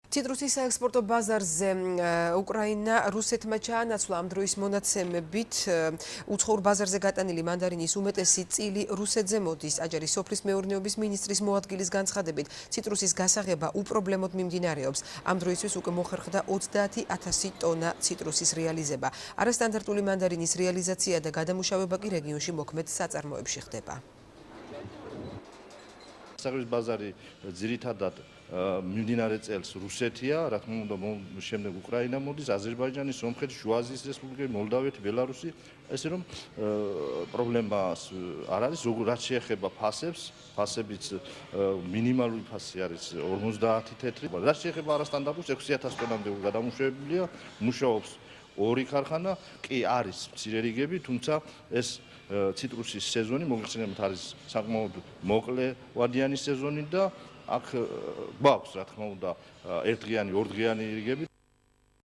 ციტრუსის საექსპორტო ბაზარზე უკრაინა რუსეთმა ჩაანაცვლა ამ დროის მონაცემებით უცხოურ ბაზარზე გატანილი მანდარინის უმეტესი წილი რუსეთზე მოდის. აჯარის სოფლის მეურნეობის მინისტრის მოადგილის განცხადებით, ციტრუსის გასაღება უპრობლემოდ მიმდინარეობს. ამ დროისთვის უკვე მოხერხდა 30,000 ტონა ციტრუსის რეალიზება. არასტანდარტული მანდარინის რეალიზაცია და გადამუშავება კი რეგიონში მოქმედ საწარმოებში ხდება. გასაღების ბაზარი ძირითადად მიმდინარე წელს რუსეთია, რა თქმა უნდა, შემდეგ უკრაინა მოდის, აზერბაიჯანი, სომხეთი, შუა აზიის რესპუბლიკა, მოლდავეთი, ბელარუსი, ესე რომ პრობლემას არ არის, რაც შეეხება ფასებს, ფასებიც მინიმალური ფასი არის 50 თეთრი. რაც შეეხება არასტანდარტულს 6,000 ტონამდე გადამუშავებულია, მუშაობს ორი ქარხანა, კი არის მცირე რიგები, თუმცა ეს ციტრუსის სეზონი მოგეხსენებათ არის საკმაოდ მოკლე ვადიანი სეზონი და აქ გვაქვს რა თქმა უნდა ერთდღიანი, ორდღიანი რიგები.